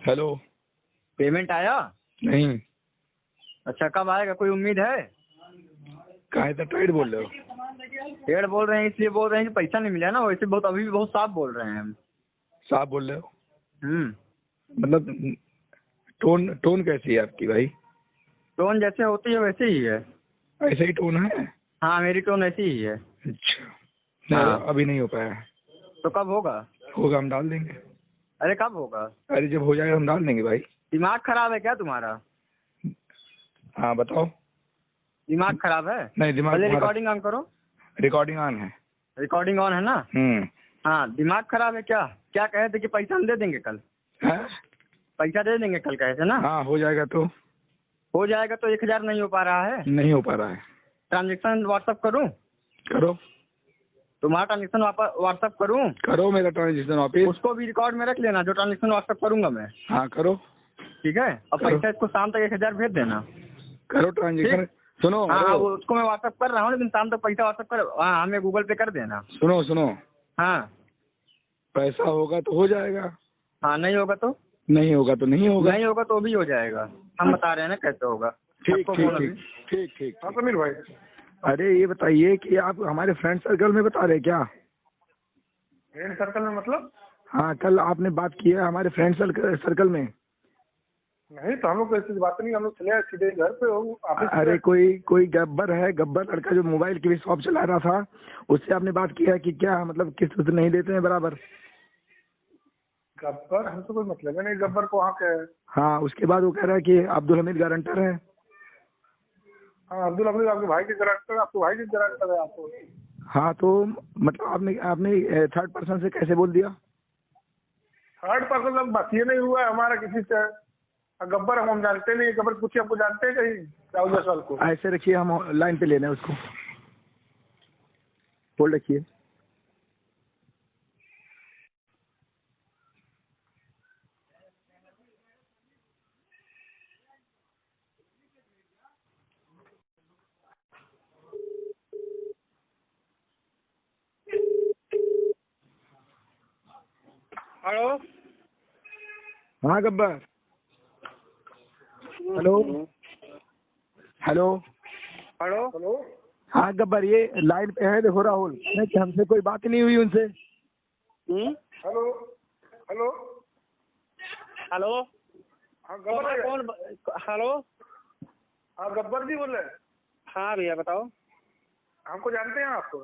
Hello. Payment आया? नहीं। अच्छा, कब आएगा, कोई उम्मीद है? काहे तो टाइट बोल रहे हो? पेड़ बोल रहे हैं इसलिए बोल रहे हैं कि पैसा नहीं मिला ना, वैसे बहुत अभी भी बहुत साफ बोल रहे हैं हम। साफ बोल रहे हो? हम्म। मतलब टोन टोन कैसी है आपकी भाई? टोन जैसे होती है वैसे ही है। ऐसा ही टोन है? हाँ, मेरी टोन ऐसी ही है। अच्छा। नहीं, हाँ। अभी नहीं हो पाया। तो कब होगा? होगा, हम डाल देंगे। अरे कब होगा? अरे जब हो जाएगा हम डाल देंगे भाई। दिमाग खराब है क्या तुम्हारा? हाँ बताओ। दिमाग खराब है? नहीं, दिमाग पहले तुम्हारा। रिकॉर्डिंग ऑन करो। रिकॉर्डिंग ऑन है। रिकॉर्डिंग ऑन है ना? हाँ, दिमाग खराब है क्या? क्या कहे थे कि पैसा हम दे देंगे कल? है? पैसा दे देंगे कल कहे थे ना? हाँ हो जाएगा तो। हो जाएगा तो 1000 नहीं हो पा रहा है। नहीं हो पा रहा है। ट्रांजेक्शन व्हाट्सअप करूँ? करो। तुम्हारा ट्रांजेक्शन व्हाट्सअप करूँ? करो मेरा ट्रांजेक्शन वापिस। उसको भी रिकॉर्ड में रख लेना, जो ट्रांजेक्शन व्हाट्सअप करूंगा मैं। हाँ करो। ठीक है, और करो। पैसा इसको शाम तक 1000 भेज देना। करो ट्रांजेक्शन। सुनो। हाँ, हेलो। वो उसको मैं व्हाट्सअप कर रहा हूँ, लेकिन शाम तक पैसा व्हाट्सअप कर, हाँ हमें गूगल पे कर देना। सुनो सुनो। हाँ। पैसा होगा तो हो जाएगा। हाँ, नहीं होगा तो? नहीं होगा तो नहीं होगा। नहीं होगा तो भी हो जाएगा। हम बता रहे हैं ना कैसे होगा। ठीक आपको ठीक फोन ठीक अभी- ठीक ठीक। हाँ समीर भाई। अरे ये बताइए कि आप हमारे फ्रेंड सर्कल में बता रहे क्या? फ्रेंड सर्कल में मतलब? हाँ, कल आपने बात की है हमारे फ्रेंड सर्कल में। नहीं तो हम लोग ऐसी बात नहीं, हम लोग चले आए सीधे घर पे हो ऑफिस। अरे कोई गब्बर है, गब्बर लड़का जो मोबाइल की भी शॉप चला रहा था, उससे आपने बात किया है कि क्या मतलब किस्त नहीं देते हैं बराबर? गब्बर हमसे कोई मतलब है नहीं, गब्बर को वहाँ के। हाँ, उसके बाद वो कह रहा है कि अब्दुल हमीद गारंटर है। हाँ, अब्दुल हमीद आपके भाई के गारंटर, आपके भाई के गारंटर है आपको। हाँ तो मतलब आपने थर्ड पर्सन से कैसे बोल दिया? थर्ड पर्सन तक बात ये नहीं हुआ है हमारा किसी से। गब्बर हम जानते नहीं, गब्बर पूछिए आपको जानते हैं कहीं राहुल जायसवाल को? ऐसे रखिए, हम लाइन पे ले लें उसको। बोल रखिए। हेलो। हाँ Gabbar. Hello hello. Hello. Hello. हाँ गब्बर, ये लाइन पे है, देखो राहुल, कि हमसे कोई बात ही नहीं हुई उनसे। हेलो। हेलो। हेलो। हाँ गब्बर कौन? हेलो। हाँ गब्बर जी बोल रहे हैं। हाँ भैया बताओ। हमको जानते हैं आपको?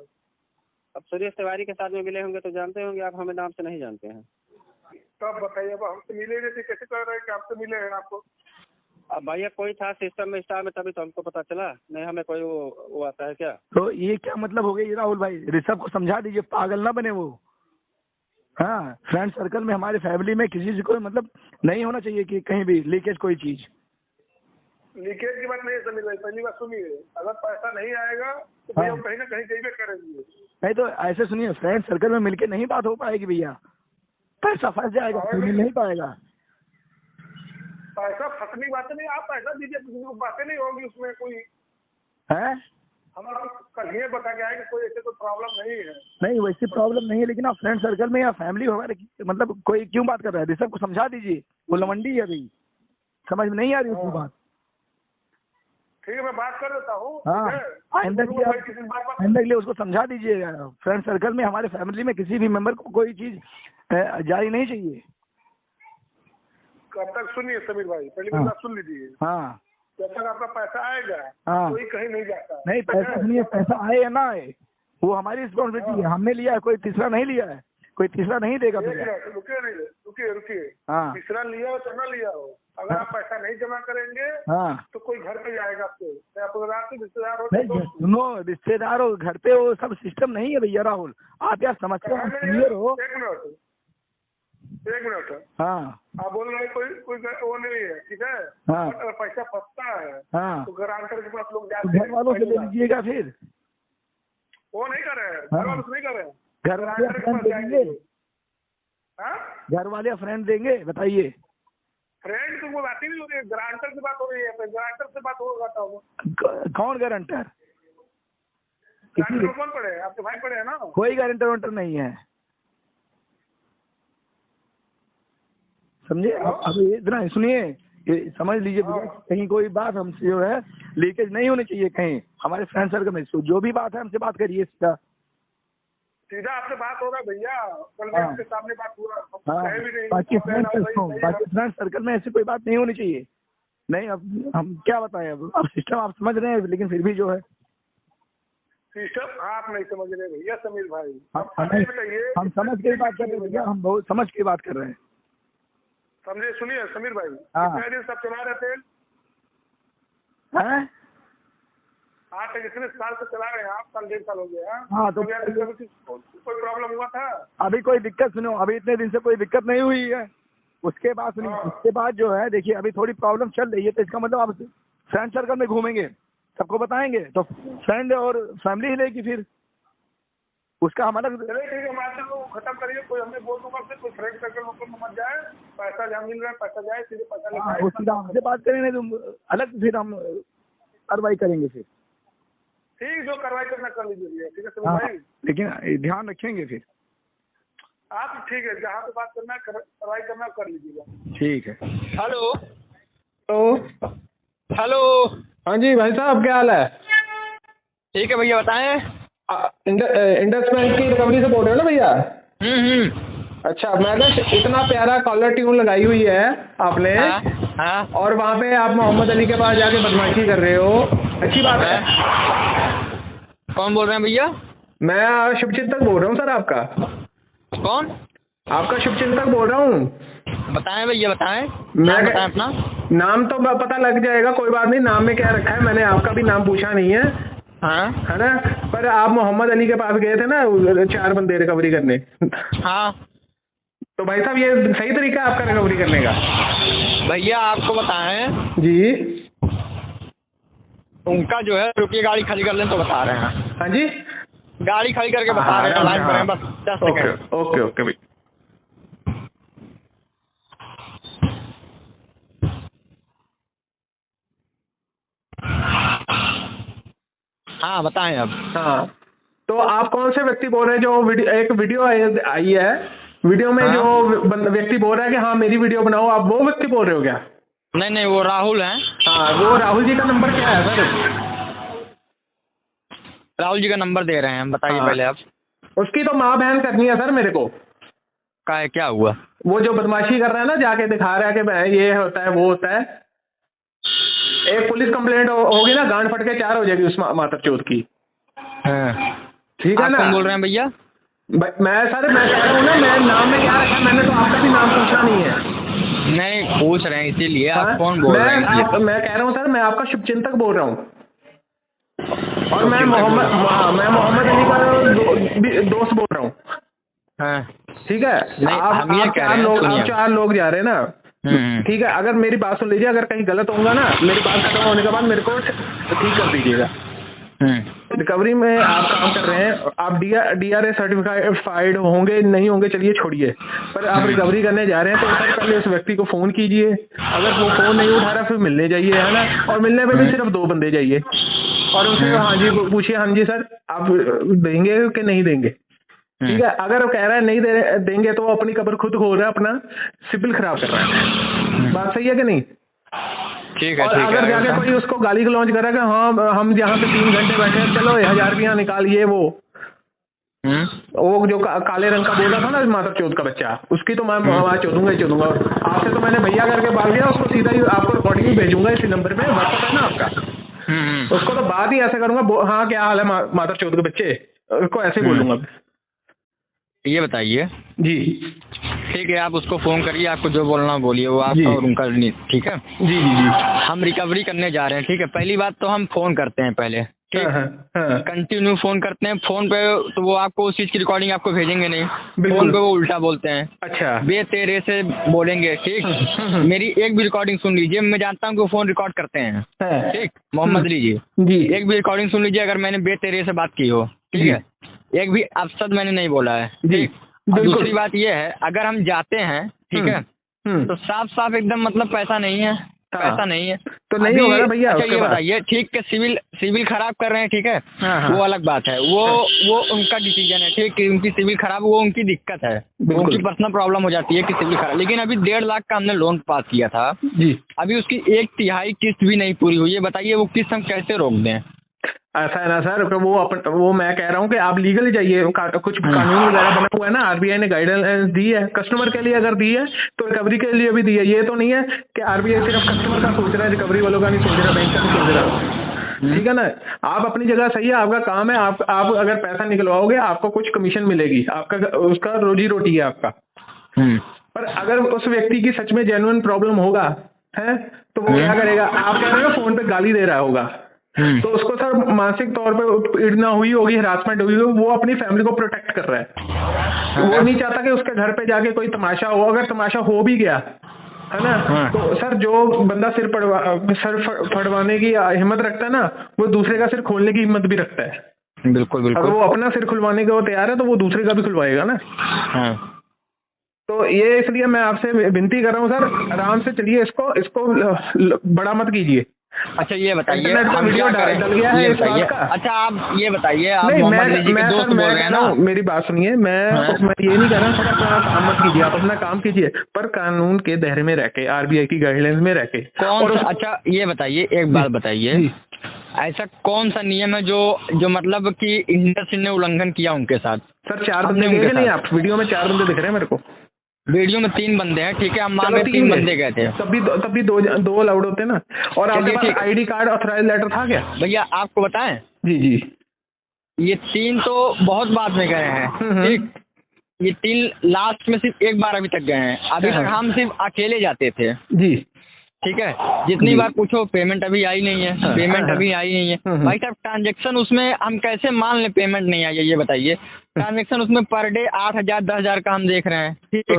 अब सुरेश तिवारी के साथ में मिले होंगे तो जानते होंगे आप, हमें नाम से नहीं जानते हैं। तब बताइए, अब हमसे मिले नहीं थे, कैसे कह रहे हैं कि आपसे मिले हैं आपको? अब भैया कोई था सिस्टम में स्टार में, तभी तो हमको पता चला। नहीं हमें कोई वो आता है क्या? तो ये क्या मतलब हो गया ये राहुल भाई? ऋषभ को समझा दीजिए, पागल ना बने वो। हाँ, फ्रेंड सर्कल में हमारे फैमिली में किसी से कोई मतलब नहीं होना चाहिए कि कहीं भी लीकेज कोई चीज। लीकेज की बात नहीं है समीर भाई, पहली बात सुनिए, अगर पैसा नहीं आएगा तो भैया हाँ। हम कहीं ना कहीं जैबे करेंगे। नहीं तो ऐसे सुनिए, फ्रेंड सर्कल में मिलके नहीं बात हो पाएगी भैया, पैसा फंस जाएगा, कोई मिल नहीं पाएगा। पैसा फंसने की बात नहीं, आप पैसा दीजिए, किसी को बातें नहीं होगी उसमें कोई। है? हम आपको कल ये बता के आए कि कोई ऐसे कोई प्रॉब्लम नहीं है। नहीं वैसी प्रॉब्लम नहीं है, लेकिन आप फ्रेंड सर्कल में या फैमिली वगैरह मतलब कोई क्यों बात कर रहा है? ऋषभ को समझा दीजिए, वो लवंडी है अभी, समझ में नहीं आ रही उसकी बात। ठीक है, मैं बात कर देता हूँ। हाँ, आइंदा के लिए उसको समझा दीजिएगा, फ्रेंड सर्कल में हमारे फैमिली में किसी भी मेंबर को कोई चीज जारी नहीं चाहिए। कब तक सुनिए समीर भाई, पहली हाँ। बात सुन लीजिए। हाँ। जब तक आपका पैसा आएगा हाँ। कोई कहीं नहीं जाता। नहीं पैसा सुनिए, पैसा आए या ना आए वो हमारी रिस्पॉन्सिबिलिटी है, हमने लिया है, कोई तीसरा नहीं लिया है, कोई तीसरा नहीं देगा एक भैया। मिनट रुकिए, नहीं रुकिए रुकिए। हाँ। तीसरा लिया हो तो ना लिया हो, अगर आप पैसा नहीं जमा करेंगे हाँ। तो कोई घर पे जाएगा आपको, चाहे आपको रात में रिश्तेदार हो नहीं तो सुनो, रिश्तेदार हो घर पे, वो सब सिस्टम नहीं है भैया राहुल, आप यार समझते हो, क्लियर हो। एक मिनट। हाँ। आप बोल रहे हैं कोई वो नहीं है, ठीक है। हाँ। अगर पैसा फंसता है हाँ। तो गारंटर के पास लोग तो जाते हैं, घर वालों से ले लीजिएगा फिर। वो नहीं कर रहे हैं, हाँ। घर वालों से नहीं कर रहे हैं, घर वाले गारंटर के फ्रेंड पास जाएंगे। देंगे, हाँ? घर वाले या फ्रेंड देंगे, बताइए। फ्रेंड की कोई बात ही नहीं हो रही है, गारंटर से बात हो रही है, तो गारंटर से बात होगा तो। कौन गारंटर? गारंटर कौन पड़े हैं? आपके भाई पड़े हैं ना? कोई गारंटर वारंटर नहीं है, समझे? अब ये इतना सुनिए, ये समझ लीजिए भैया, कहीं कोई बात हमसे जो है लीकेज नहीं होनी चाहिए कहीं हमारे फ्रेंड सर्कल में। जो भी बात है हमसे बात करिए सीधा। सीधा आपसे बात होगा भैया, कल हाँ। आपके सामने बात हुआ, हाँ, कहे भी नहीं। बाकी फ्रेंड सर्कल में ऐसी कोई बात नहीं होनी चाहिए। नहीं, अब हम क्या बताएं, अब सिस्टम आप समझ रहे हैं, लेकिन फिर भी जो है सिस्टम आप नहीं समझ रहे भैया समीर भाई। हम समझ के बात कर रहे हैं भैया, हम बहुत समझ के बात कर रहे हैं। समझे? सुनिए समीर भाई, हाँ। कितने दिन सब चला रहे थे? हैं? 8 इतने साल से चला रहे हैं आप, साल 1.5 साल हो गया। हाँ, तो कोई प्रॉब्लम हुआ था? अभी कोई दिक्कत, सुनो, अभी इतने दिन से कोई दिक्कत नहीं हुई है। उसके बाद सुनिए, हाँ। उसके बाद जो है देखिए, अभी थोड़ी प्रॉब्लम चल रही है, तो इसका मतलब आप फ्रेंड सर्कल में घूमेंगे, सबको बताएंगे, तो फ्रेंड और फैमिली ही लेगी फिर, उसका हमारा। चलिए ठीक है, हमारे को खत्म करिए। कोई हमने बोल दूंगा से कोई फ्रेंड सर्कल में मत जाए, पैसा जहाँ मिल रहा है पैसा जाए, सीधे पैसा हाँ, लेके उसकी हमसे बात करेंगे तो अलग फिर हम कार्रवाई करेंगे फिर। ठीक, जो कार्रवाई करना कर लीजिए भैया, ठीक है समीर हाँ, भाई? लेकिन ध्यान रखेंगे फिर। आप ठीक है, जहाँ पे बात करना है कार्रवाई करना कर लीजिएगा। ठीक है। हेलो तो हेलो। हाँ जी भाई साहब, क्या हाल है? ठीक है भैया, बताएं। इंडस बैंक की रिकवरी से बोल रहे हो ना भैया? अच्छा, मैंने इतना प्यारा कॉलर ट्यून लगाई हुई है आपने। हाँ। और वहाँ पे आप मोहम्मद अली के पास जाके बदमाशी कर रहे हो, अच्छी बात है। कौन बोल रहे हैं भैया? मैं शुभचिंतक बोल रहा हूँ सर, आपका। कौन? आपका शुभचिंतक बोल रहा हूँ। बताएं भैया, बताएं। मैं बताएं अपना नाम तो पता लग जाएगा, कोई बात नहीं। नाम में क्या रखा है, मैंने आपका भी नाम पूछा नहीं है, हाँ है ना? पर आप मोहम्मद अली के पास गए थे ना 4 बंदे रिकवरी करने। हाँ। तो भाई साहब, ये सही तरीका है आपका रिकवरी करने का? भैया आपको बताएं जी। उनका जो है, रुकिए गाड़ी खाली कर लें तो बता रहे हैं। हाँ जी, गाड़ी खाली करके बता रहे हैं, लाइन पर हैं, बस 10 सेकंड। ओके ओके भाई। हाँ बताएं अब। हाँ, तो आप कौन से व्यक्ति बोल रहे हैं? जो एक वीडियो आई है, वीडियो में हाँ? जो व्यक्ति बोल रहा है कि हाँ मेरी वीडियो बनाओ, आप वो व्यक्ति बोल रहे हो क्या? नहीं नहीं, वो राहुल हैं। हाँ, वो राहुल जी का नंबर क्या है सर? राहुल जी का नंबर दे रहे हैं, बताइए हाँ। पहले आप। उसकी तो माँ बहन करनी है सर मेरे को। का है, क्या हुआ? वो जो बदमाशी कर रहा है ना, जाके दिखा रहा है कि ये होता है वो होता है। एक पुलिस कंप्लेंट होगी ना, गांड फट के 4 हो जाएगी उस मातर चौथ की। ठीक है आप ना? कौन बोल रहे हैं भैया? मैं कह रहा हूँ ना, मैं नाम में क्या रखा है, मैंने तो आपका भी नाम पूछना नहीं है। नहीं पूछ रहे हैं इसीलिए। हाँ? आप कौन बोल रहे हैं? मैं कह रहा हूँ सर, मैं आपका शुभचिंतक बोल रहा हूँ। और मैं मोहम्मद अली का दोस्त बोल रहा हूँ। हाँ। ठीक है? नहीं, हम ये कह रहे हैं, आप 4 लोग जा रहे हैं ना। ठीक है, अगर मेरी बात सुन लीजिए, अगर कहीं गलत होगा ना, मेरी बात खत्म होने के बाद मेरे को ठीक कर दीजिएगा। रिकवरी में आप काम कर रहे हैं, आप DRA सर्टिफाइड होंगे नहीं होंगे चलिए छोड़िए, पर आप रिकवरी करने जा रहे हैं तो सर पहले उस व्यक्ति को फोन कीजिए। अगर वो फोन नहीं उठा रहा फिर मिलने जाइए, है ना? और मिलने में भी सिर्फ 2 बंदे जाइए और उनसे हाँ जी पूछिए, हाँ जी सर आप देंगे कि नहीं देंगे। ठीक है? अगर वो कह रहा है नहीं देंगे तो वो अपनी कब्र खुद खो रहा है, अपना सिबिल खराब कर रहा है। बात सही है कि नहीं? ठीक है। और अगर जाके कोई उसको गाली गलौज करेगा, हाँ हम यहाँ पे 3 घंटे बैठे हैं, चलो 1000 रुपया निकालिए, वो जो काले रंग का बोला था ना माता चौथ का बच्चा, उसकी तो मैं चौधूंगा ही चौधूंगा। आपसे तो मैंने भैया करके भाग गया, उसको सीधा ही आपको रिकॉर्डिंग ही भेजूंगा इसी नंबर पे, व्हाट्सएप है ना आपका। उसको तो बात ही ऐसे करूंगा, हाँ क्या हाल है माता चौथ के बच्चे, उसको ऐसे बोलूंगा। ये बताइए जी। ठीक है, आप उसको फोन करिए, आपको जो बोलना बोलिए, वो आपका और उनका नहीं। ठीक है जी जी जी। हम रिकवरी करने जा रहे हैं। ठीक है, पहली बात तो हम फोन करते हैं पहले, ठीक, कंटिन्यू फोन करते हैं। फोन पे तो वो आपको उस चीज की रिकॉर्डिंग आपको भेजेंगे नहीं, फोन पे वो उल्टा बोलते हैं। अच्छा। बे तेरे से बोलेंगे। ठीक, मेरी एक भी रिकॉर्डिंग सुन लीजिए, मैं जानता हूँ कि वो फोन रिकॉर्ड करते हैं। ठीक, मोहम्मद अली जी, एक भी रिकॉर्डिंग सुन लीजिए अगर मैंने बे तेरे से बात की हो। ठीक है, एक भी अपशब्द मैंने नहीं बोला है। ठीक, दूसरी बात ये है, अगर हम जाते हैं, ठीक है, तो साफ साफ एकदम मतलब पैसा नहीं है। पैसा नहीं है तो नहीं होगा ना भैया। अच्छा ये बताइए, ठीक है, सिविल खराब कर रहे हैं, ठीक है, वो अलग बात है, वो उनका डिसीजन है, ठीक है, उनकी सिविल खराब, वो उनकी दिक्कत है, उनकी पर्सनल प्रॉब्लम हो जाती है कि सिविल खराब। लेकिन अभी 1.5 लाख का हमने लोन पास किया था जी, अभी उसकी 1/3 किस्त भी नहीं पूरी हुई है। बताइए वो किस्त हम कैसे रोक दें? ऐसा है ना सर, वो मैं कह रहा हूँ कि आप लीगली जाइए, कुछ कानून वगैरह बना हुआ है ना, आरबीआई ने गाइडलाइंस दी है कस्टमर के लिए, अगर दी है तो रिकवरी के लिए भी दी है। ये तो नहीं है कि आरबीआई सिर्फ कस्टमर का सोच रहा है, रिकवरी वालों का नहीं सोच रहा, बैंक का नहीं सोच रहा, ठीक है ना। आप अपनी जगह सही है, आपका काम है, आप अगर पैसा निकलवाओगे आपको कुछ कमीशन मिलेगी, आपका उसका रोजी रोटी है आपका। पर अगर उस व्यक्ति की सच में जेन्युइन प्रॉब्लम होगा है तो वो क्या करेगा? आप कह रहे हो फोन पे गाली दे रहा होगा, तो उसको सर मानसिक तौर पे पीड़ना हुई होगी, हरासमेंट हुई होगी, वो अपनी फैमिली को प्रोटेक्ट कर रहा है। वो नहीं चाहता कि उसके घर पे जाके कोई तमाशा हो, अगर तमाशा हो भी गया है ना, तो सर जो बंदा सिर फड़वाने की हिम्मत रखता है ना, वो दूसरे का सिर खोलने की हिम्मत भी रखता है। बिल्कुल। अगर वो अपना सिर खुलवाने का वो तैयार है तो वो दूसरे का भी खुलवाएगा ना। तो ये इसलिए मैं आपसे विनती कर रहा हूँ सर, आराम से चलिए, इसको बड़ा मत कीजिए। अच्छा ये बताइए, वीडियो डल गया है इस बात का। अच्छा आप ये बताइए, आप नहीं, मोहम्मद अली जी के दोस्त बोल रहे हैं ना? मेरी बात सुनिए, मैं ये नहीं कह रहा सर अपना काम मत कीजिए, आप अपना काम कीजिए, पर कानून के दायरे में रह के, आरबीआई की गाइडलाइंस में रह के। अच्छा ये बताइए, एक बात बताइए, ऐसा कौन सा नियम है जो मतलब कि इंडस्ट्री ने उल्लंघन किया उनके साथ? सर 4 बंदे गए नहीं, आप वीडियो में 4 बंदे दिख रहे हैं मेरे को। वीडियो में 3 बंदे हैं, ठीक है, हम मान रहे 3 बंदे गए थे, तब भी दो अलाउड होते ना। और आपके पास आईडी कार्ड ऑथराइज लेटर था क्या? भैया आपको बताएं, जी ये 3 तो बहुत बाद में गए हैं, ठीक, ये 3 लास्ट में सिर्फ एक बार अभी तक गए हैं, अभी तक हम सिर्फ अकेले जाते थे जी, ठीक है, जितनी बार पूछो पेमेंट अभी आई नहीं है, पेमेंट अभी आई नहीं है। भाई साहब ट्रांजेक्शन उसमें हम कैसे मान लें पेमेंट नहीं आई है? ये बताइए, ट्रांजेक्शन उसमें पर डे 8,000 10,000 का हम देख रहे हैं, ठीक है।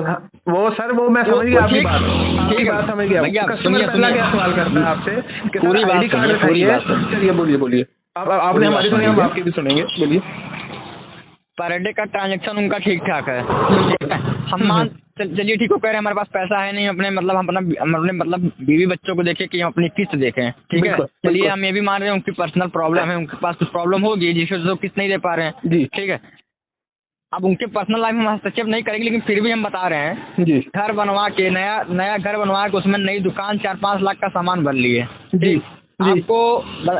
वो सर वो मैं समझ गया आपकी बात, समझ गया भैया। कस्टमर पहला क्या सवाल करता है आपसे? पूरी बात सुनिए, चलिए बोलिए आपने हमारी सुनी, हम आपकी भी सुनेंगे, बोलिए। पर डे का ट्रांजेक्शन उनका ठीक ठाक है, हम मान चलिए ठीक हो, कह रहे हैं हमारे पास पैसा है नहीं, अपने मतलब बीवी बच्चों को देखे कि हम अपनी किस्त देखें, ठीक है, चलिए हम ये भी मान रहे हैं उनकी पर्सनल प्रॉब्लम है, उनके पास कुछ प्रॉब्लम होगी जिससे वो किस्त नहीं दे पा रहे हैं, ठीक है। अब उनके पर्सनल लाइफ में हस्तक्षेप नहीं करेंगे, लेकिन फिर भी हम बता रहे हैं जी, घर बनवा के नया घर बनवा के उसमें नई दुकान 4-5 लाख का सामान भर लिए जी, आपको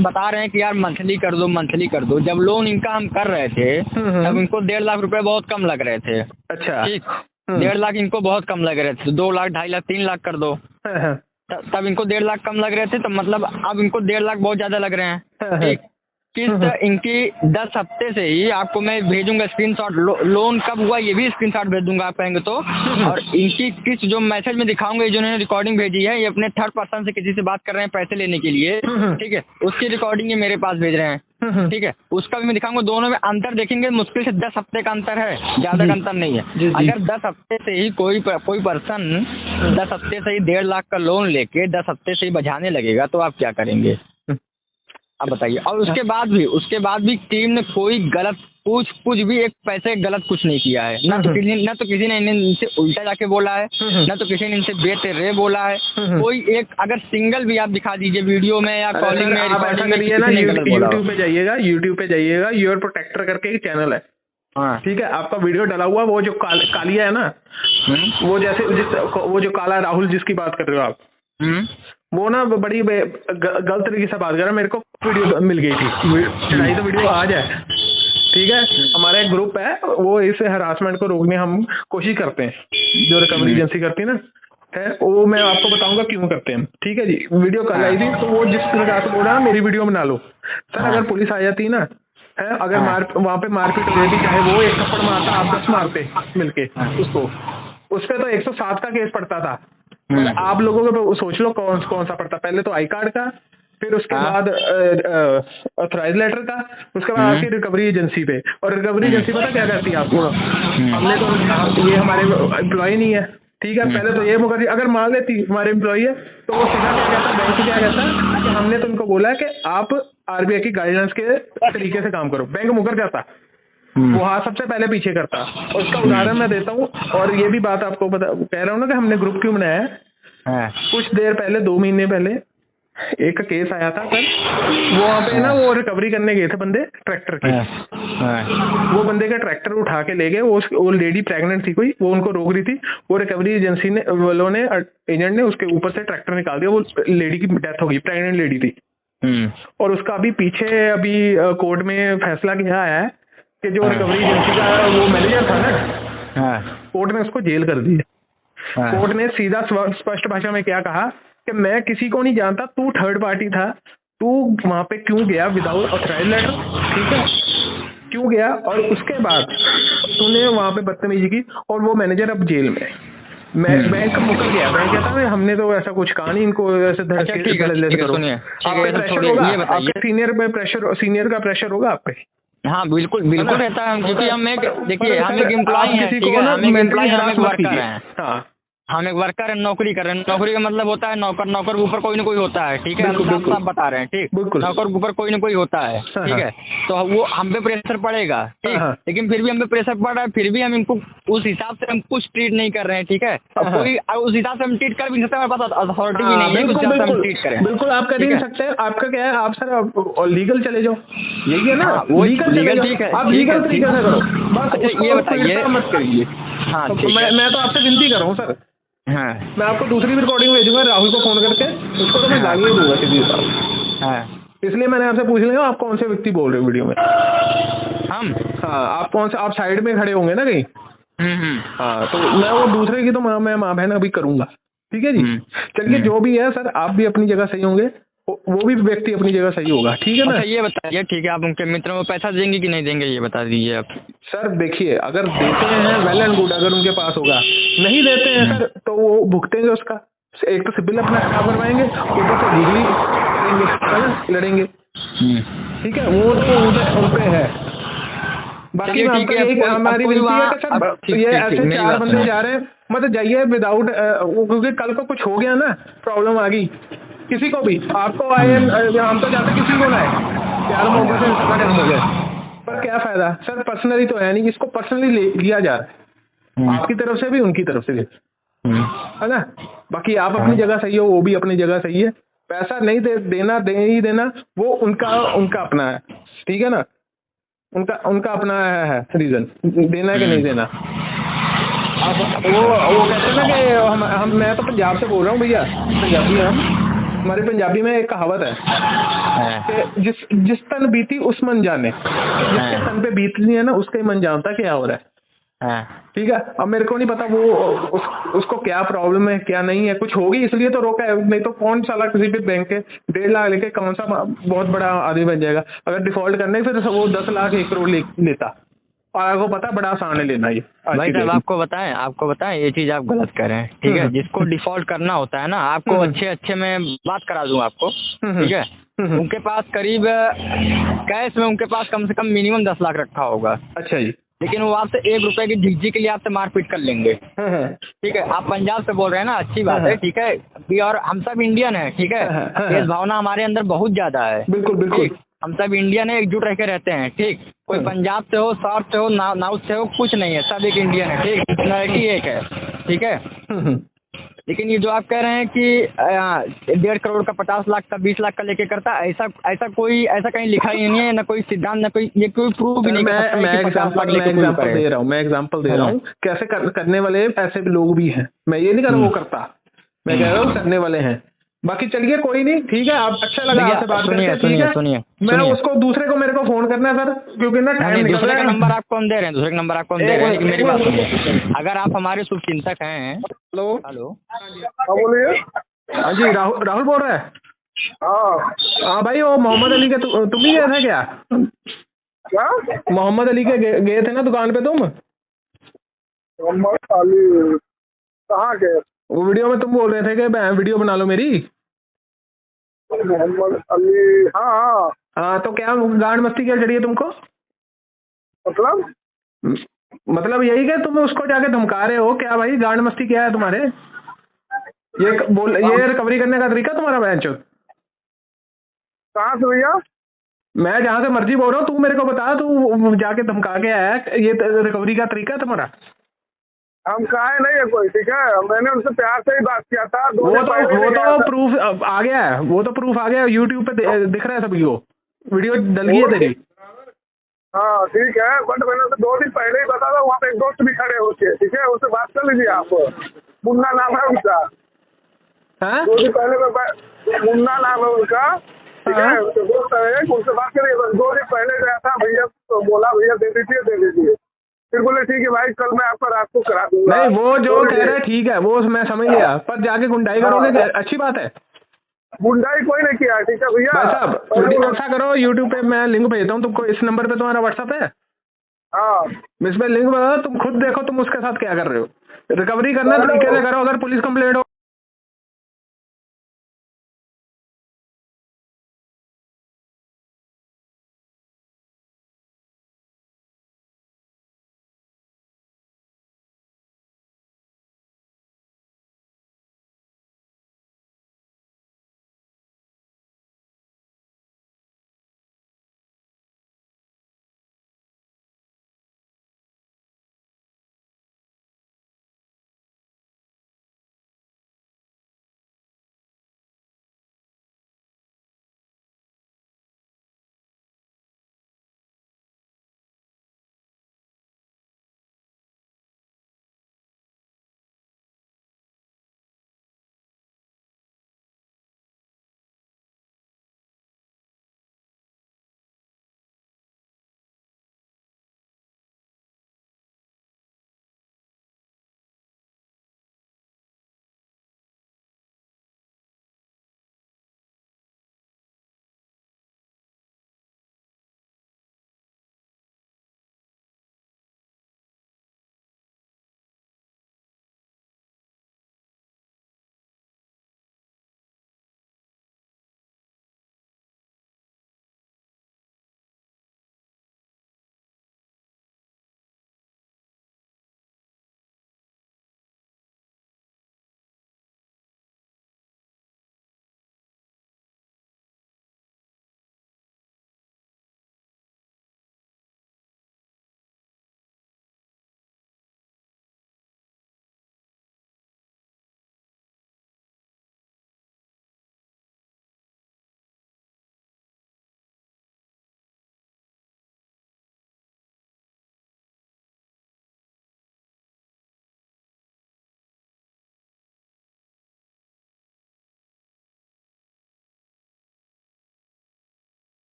बता रहे हैं कि यार मंथली कर दो। जब लोन इनका हम कर रहे थे तब इनको 1.5 लाख रुपए बहुत कम लग रहे थे। अच्छा, ठीक, 1.5 लाख इनको बहुत कम लग रहे थे, 2 लाख 2.5 लाख 3 लाख कर दो, तब इनको 1.5 लाख कम लग रहे थे, तो मतलब अब इनको 1.5 लाख बहुत ज्यादा लग रहे हैं, ठीक। किस्त इनकी 10 हफ्ते से ही आपको मैं भेजूंगा स्क्रीनशॉट, लोन कब हुआ ये भी स्क्रीनशॉट भेज दूंगा आप कहेंगे तो, और इनकी किस्त जो मैसेज में दिखाऊंगा, जो इन्होंने रिकॉर्डिंग भेजी है, ये अपने 3rd पर्सन से किसी से बात कर रहे हैं पैसे लेने के लिए, ठीक है, उसकी रिकॉर्डिंग ये मेरे पास भेज रहे हैं, ठीक है, उसका भी मैं दिखाऊंगा। दोनों में अंतर देखेंगे, मुश्किल से 10 हफ्ते का अंतर है, ज्यादा का अंतर नहीं है। अगर 10 हफ्ते से ही कोई पर्सन 10 हफ्ते से ही 1.5 लाख का लोन लेके 10 हफ्ते से ही बझाने लगेगा तो आप क्या करेंगे? अब बताइए। और उसके बाद भी टीम ने कोई गलत कुछ भी एक पैसे गलत कुछ नहीं किया है, ना तो किसी ने इनसे उल्टा जाके बोला है, ना तो किसी ने इनसे बेतेरे बोला है, कोई एक अगर सिंगल भी आप दिखा दीजिए वीडियो में या कॉलिंग में, रिकॉर्डिंग में, ना यूट्यूब पे जाइएगा, योर प्रोटेक्टर करके एक चैनल है, ठीक है, आपका वीडियो डला हुआ, वो जो कालिया है ना, वो जैसे वो जो काला राहुल जिसकी बात कर रहे हो आप, वो ना बड़ी गलत तरीके से बात कर रहा है। मेरे को वीडियो मिल गई थी, चढ़ाई तो वीडियो आज है, ठीक है, हमारा एक ग्रुप है, वो इस हरासमेंट को रोकने हम कोशिश करते हैं, जो रिकवरी एजेंसी करती है ना, है वो मैं आपको बताऊंगा क्यों करते हैं, ठीक है जी। वीडियो कल आई थी, तो वो जिस प्रकार से बोल रहा है मेरी वीडियो बना लो सर, अगर पुलिस आ जाती ना है, अगर वहाँ पे मारपीट हो जाती, चाहे वो 1 थप्पड़ मारता, आप 10 मारते मिलके उसको, उस पर तो 107 का केस पड़ता था। आप लोगों को सोच लो कौन सा पड़ता, पहले तो आई कार्ड का, फिर उसके बाद ऑथराइज लेटर का, उसके बाद आपकी रिकवरी एजेंसी पे। और रिकवरी एजेंसी पता क्या करती है आपको? हमने तो ये हमारे एम्प्लॉय नहीं है, ठीक है, पहले तो ये मुकर्री अगर मान लेती हमारे एम्प्लॉय है तो वो सीधा क्या कहता, बैंक क्या कहता कि हमने तो उनको बोला है कि आप आरबीआई की गाइडेंस के तरीके से काम करो, बैंक मुकर जाता, वो हाँ सबसे पहले पीछे करता। और उसका उदाहरण मैं देता हूँ, और ये भी बात आपको कह रहा हूँ ना कि हमने ग्रुप क्यों बनाया है, हाँ। कुछ देर पहले 2 महीने पहले एक केस आया था सर, वहाँ पे ना वो रिकवरी करने गए थे बंदे ट्रैक्टर की। वो बंदे का ट्रैक्टर उठा के ले गए, वो लेडी प्रेग्नेंट थी कोई, वो उनको रोक रही थी, वो रिकवरी एजेंसी ने वालों ने एजेंट ने उसके ऊपर से ट्रैक्टर निकाल दिया, वो लेडी की डेथ हो गई, प्रेग्नेंट लेडी थी। और उसका अभी पीछे कोर्ट में फैसला किया है कि जो रिकवरी एजेंसी का वो मैनेजर था ना, कोर्ट ने उसको जेल कर दी। कोर्ट ने सीधा स्पष्ट भाषा में क्या कहा कि मैं किसी को नहीं जानता, तू थर्ड पार्टी था, तू वहां पे क्यों गया विदाउट ऑथराइज लेटर, ठीक है, क्यों गया, और उसके बाद तूने वहां पे बदतमीजी की, और वो मैनेजर अब जेल में। बैंक मुकर गया, बैंक कहता है हमने तो ऐसा कुछ कहा नहीं, इनको ऐसे धड़के करो, आपके प्रेशर होगा, आपके सीनियर का प्रेशर होगा आप पे। हाँ बिल्कुल बिल्कुल रहता है, क्योंकि हम एक देखिए हम एक एम्प्लॉय हैं, ठीक है, हम एक एम्प्लॉय हैं, हम एक वर्कर हैं। हाँ, हम एक वर्कर है, नौकरी कर रहे हैं। नौकरी का मतलब होता है नौकर के ऊपर कोई ना कोई होता है, ठीक है, हम साफ बता रहे हैं, ठीक, नौकर के ऊपर कोई ना कोई होता है, ठीक है, तो वो हम पे प्रेशर पड़ेगा, ठीक, लेकिन फिर भी हम पे प्रेशर पड़ रहा है, फिर भी हम इनको उस हिसाब से हम कुछ ट्रीट नहीं कर रहे हैं, ठीक है, और कोई उस हिसाब से हम ट्रीट कर भी सकते हैं, हमारे पास अथॉरिटी भी नहीं है उस हिसाब से हम ट्रीट करें। बिल्कुल आप कर नहीं सकते, आपका क्या है, आप सर लीगल चले जाओ, यही है ना, वो लीगल ठीक है, आप लीगल तरीके से करो बस। अच्छा ये बताइए, मत करिए। हाँ, मैं तो आपसे विनती कर रहा हूँ सर। हाँ, मैं आपको दूसरी भी रिकॉर्डिंग भेजूंगा राहुल को फोन करके, उसको तो मैं गाली ही दूंगा सीधी साहब। हाँ, इसलिए मैंने आपसे पूछ लिया आप कौन से व्यक्ति बोल रहे हो वीडियो में। हम हाँ, आप कौन से, आप साइड में खड़े होंगे ना कहीं। हाँ, तो मैं वो दूसरे की तो मैं माँ बहन अभी करूंगा, ठीक है जी। चलिए जो भी है सर, आप भी अपनी जगह सही होंगे, वो भी व्यक्ति अपनी जगह सही होगा, ठीक है ना। अच्छा ये बताइए, ठीक है, आप उनके मित्रों को पैसा देंगे कि नहीं देंगे, ये बता दीजिए आप। सर देखिए, अगर देते हैं वेल एंड गुड, अगर उनके पास होगा, नहीं देते हैं सर तो वो भुगतेंगे उसका। एक तो सिबिल अपना खराब करवाएंगे, ऊपर से लीगली करेंगे, लड़ेंगे, ठीक है, वो तो उन पे है। बाकी हमारी विनती है कि सर ये ऐसे 4 बंदे जा रहे हैं, मतलब जाइए विदाउट, क्योंकि कल को कुछ हो गया ना, प्रॉब्लम आ गई किसी को भी, आपको आए, हम तो जाते किसी को ना आए, प्यार मोहब्बत से इसका काम हो जाए, पर क्या फायदा सर, पर्सनली तो है नहीं, इसको पर्सनली लिया जा रहा है, आपकी तरफ से भी उनकी तरफ से भी, है ना। बाकी आप अपनी जगह सही हो, वो भी अपनी जगह सही है, पैसा नहीं देना नहीं देना वो उनका अपना है, ठीक है ना, उनका अपना है रीजन, देना है कि नहीं देना। अब वो कहते हैं ना कि मैं तो पंजाब से बोल रहा हूँ भैया, पंजाबी हम, हमारे पंजाबी में एक कहावत है कि जिस तन बीती उस मन जाने, जिसके तन पे बीतनी है ना उसका ही मन जानता क्या हो रहा है, ठीक है। अब मेरे को नहीं पता वो उसको क्या प्रॉब्लम है क्या नहीं है, कुछ होगी इसलिए तो रोका है, नहीं तो कौन साला किसी भी बैंक के 1.5 लाख लेके कौन सा बहुत बड़ा आदमी बन जाएगा। अगर डिफॉल्ट करने फिर वो 10 लाख 1 करोड़ लेता, और आपको पता बड़ा आसान है लेना ये। भाई साहब आपको बताएं ये चीज आप गलत कर रहे हैं, ठीक है। जिसको डिफॉल्ट करना होता है ना, आपको अच्छे में बात करा दूं आपको, ठीक है। उनके पास करीब कैश में उनके पास कम से कम मिनिमम 10 लाख रखा होगा। अच्छा जी। लेकिन वो आपसे 1 रुपए की झिझी के लिए आपसे मारपीट कर लेंगे, ठीक है। आप पंजाब से बोल रहे हैं ना, अच्छी बात है, ठीक है, और हम सब इंडियन है, ठीक है। देश भावना हमारे अंदर बहुत ज्यादा है, बिल्कुल बिल्कुल, हम सब इंडियन है, एकजुट रह के रहते हैं, ठीक। कोई पंजाब से हो, साउथ से हो, नॉर्थ से हो, कुछ नहीं है, सब एक इंडियन है, ठीक, नेशनलिटी एक है, ठीक है। लेकिन ये जो आप कह रहे हैं कि 1.5 करोड़ का 50 लाख का 20 लाख का लेके करता, ऐसा कहीं लिखा ही नहीं है, ना कोई सिद्धांत, ना कोई ये कोई प्रूफ भी नहीं कर सकता। मैं एग्जांपल दे रहा हूँ कैसे करने वाले ऐसे भी लोग भी हैं, मैं ये नहीं कर रहा वो करता, मैं कह रहा हूँ करने वाले हैं। बाकी चलिए कोई नहीं, ठीक है, आप अच्छा लगा आपसे बात करके, ठीक है। मैं उसको दूसरे को मेरे को फोन करना है सर, क्योंकि ना टाइम दूसरे का नंबर आपको हम दे रहे हैं, दूसरे का नंबर आपको हम दे रहे हैं, लेकिन मेरी बात सुनिए, अगर आप हमारे शुभचिंतक हैं। हेलो हाँ बोलिए। हाँ जी, राहुल बोल रहा है। हाँ भाई, वो मोहम्मद अली के तुम ही गए थे क्या मोहम्मद अली के गए थे ना दुकान पे तुम? मोहम्मद अली कहाँ गए? वो वीडियो में तुम बोल रहे थे कि वीडियो बना लो मेरी। मोहम्मद अली, हाँ। तो क्या गांड मस्ती क्या चढ़ी है तुमको? मतलब यही कि तुम उसको जाके धमका रहे हो क्या भाई? गांड मस्ती क्या है तुम्हारे? ये रिकवरी करने का तरीका तुम्हारा बेंच? कहाँ से भैया? मैं जहाँ से मर्जी बोल रहा हूँ, तू मेरे को बता, तू जाके धमका के आया, ये रिकवरी का तरीका तुम्हारा? हम कहा नहीं है कोई, ठीक है, मैंने उनसे प्यार से ही बात किया था। वो तो प्रूफ आ गया है, वो तो प्रूफ आ गया है, यूट्यूब पे दिख रहा है सभी को, वीडियो डल गई है तेरी। हाँ ठीक है, बट मैंने उसे 2 दिन पहले ही बता था, वहाँ पे एक दोस्त भी खड़े होते, ठीक है, उससे बात कर लीजिए आप। मुन्ना नाम है उनका। 2 दिन पहले मुन्ना नाम है उनका, ठीक है, दोस्त है, उनसे बात करिए। 2 दिन पहले गया था, भैया तो बोला भैया दे दीजिए। फिर बोले ठीक है भाई, कल मैं आपका रात को करा दूंगा। नहीं, वो जो कह रहे ठीक है, वो मैं समझ गया, पर जाके गुंडाई करोगे अच्छी बात है? गुंडाई कोई नहीं किया, ठीक है भैया। भाई साहब ऐसा करो, यूट्यूब पे मैं लिंक भेजता हूँ तुमको, इस नंबर पे तुम्हारा व्हाट्सएप है? हाँ, इस पे लिंक भेजा, तुम खुद देखो तुम उसके साथ क्या कर रहे हो। रिकवरी करना तरीके से करो, अगर पुलिस कंप्लेंट हो